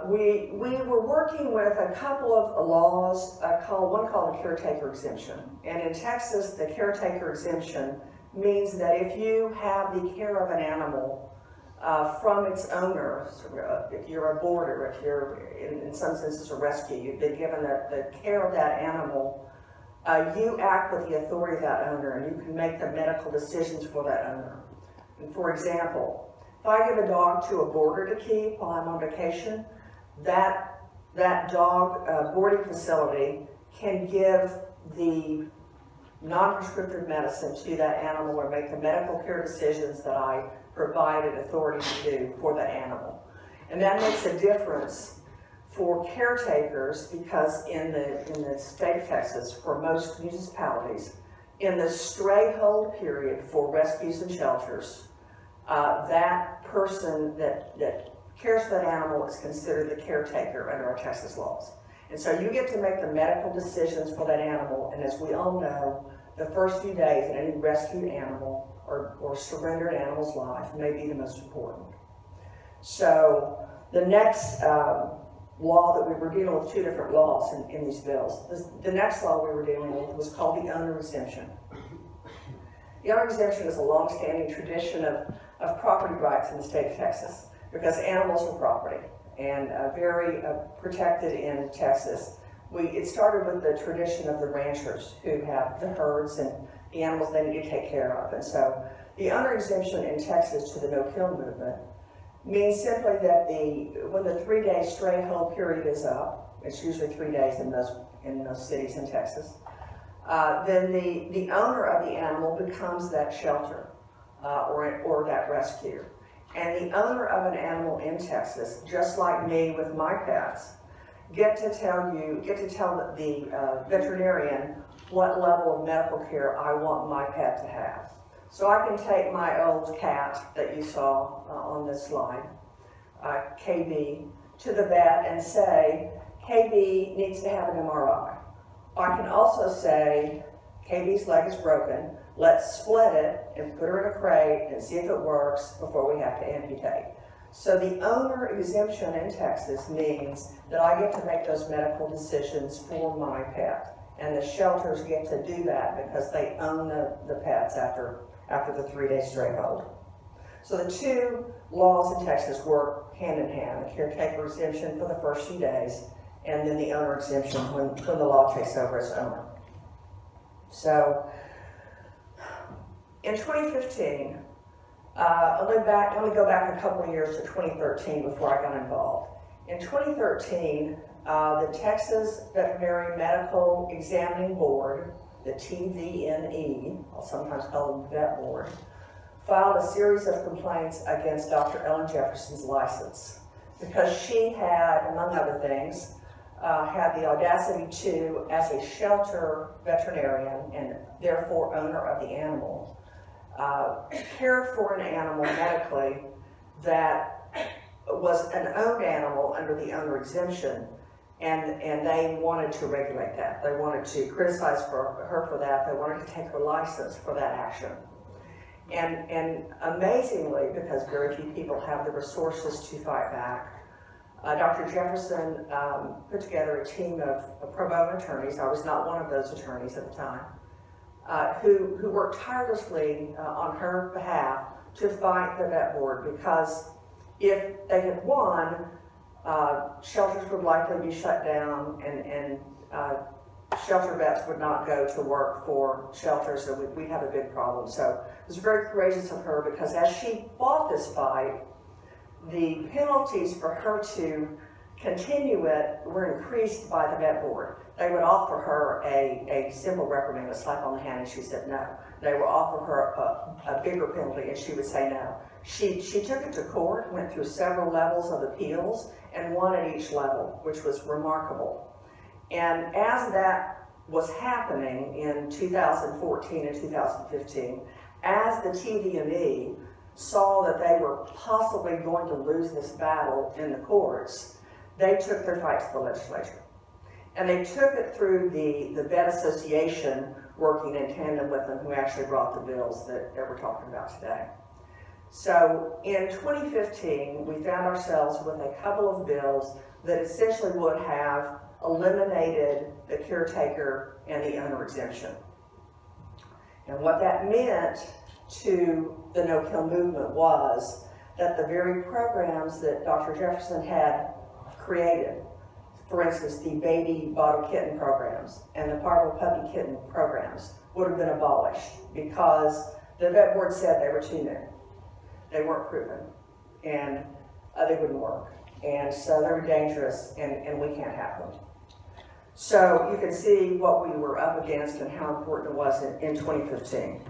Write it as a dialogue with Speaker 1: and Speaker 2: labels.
Speaker 1: we were working with a couple of laws, one called the caretaker exemption. And in Texas, the caretaker exemption means that if you have the care of an animal from its owner, if you're a boarder, if you're in some senses a rescue, you've been given the care of that animal, you act with the authority of that owner, and you can make the medical decisions for that owner. And for example, if I give a dog to a boarder to keep while I'm on vacation, that dog boarding facility can give the non-prescriptive medicine to that animal or make the medical care decisions that I provided authority to do for that animal. And that makes a difference for caretakers because in the state of Texas, for most municipalities, in the stray hold period for rescues and shelters, that person that cares for that animal is considered the caretaker under our Texas laws. And so you get to make the medical decisions for that animal, and as we all know, the first few days in any rescued animal or surrendered animal's life may be the most important. So the next law that we were dealing with, two different laws in these bills. The next law we were dealing with was called the owner exemption. The owner exemption is a long-standing tradition of property rights in the state of Texas because animals are property and very protected in Texas. It started with the tradition of the ranchers who have the herds and the animals they need to take care of. And so the owner exemption in Texas to the no-kill movement means simply that when the 3-day stray hold period is up, it's usually 3 days in most cities in Texas, then the owner of the animal becomes that shelter or that rescue. And the owner of an animal in Texas, just like me with my pets, get to tell the veterinarian what level of medical care I want my pet to have. So I can take my old cat that you saw on this slide, KB, to the vet and say, KB needs to have an MRI. I can also say, KB's leg is broken, let's split it and put her in a crate and see if it works before we have to amputate. So the owner exemption in Texas means that I get to make those medical decisions for my pet. And the shelters get to do that because they own the pets after the 3-day stray hold. So the two laws in Texas work hand in hand, the caretaker exemption for the first few days, and then the owner exemption when the law takes over as owner. So in 2015, let me go back a couple of years to 2013 before I got involved. In 2013, the Texas Veterinary Medical Examining Board, the TVNE, I'll sometimes call them the Vet Board, filed a series of complaints against Dr. Ellen Jefferson's license because she had, among other things, had the audacity to, as a shelter veterinarian and therefore owner of the animal, care for an animal medically that was an owned animal under the owner exemption, and they wanted to regulate that. They wanted to criticize her for that. They wanted to take her license for that action. And amazingly, because very few people have the resources to fight back, Dr. Jefferson put together a team of pro bono attorneys. I was not one of those attorneys at the time, who worked tirelessly on her behalf to fight the vet board, because if they had won, shelters would likely be shut down and shelter vets would not go to work for shelters, so we'd have a big problem. So it was very courageous of her, because as she fought this fight, the penalties for her to continue it were increased by the vet board. They would offer her a simple reprimand, a slap on the hand, and she said no. They would offer her a bigger penalty, and she would say no. She took it to court, went through several levels of appeals, and won at each level, which was remarkable. And as that was happening in 2014 and 2015, as the TVME saw that they were possibly going to lose this battle in the courts, they took their fight to the legislature. And they took it through the Vet Association, working in tandem with them, who actually brought the bills that we're talking about today. So in 2015, we found ourselves with a couple of bills that essentially would have eliminated the caretaker and the owner exemption. And what that meant to the no-kill movement was that the very programs that Dr. Jefferson had created, for instance, the baby bottle kitten programs and the parvo puppy kitten programs, would have been abolished because the vet board said they were too new. They weren't proven, and they wouldn't work. And so they were dangerous, and we can't have them. So you can see what we were up against and how important it was in 2015.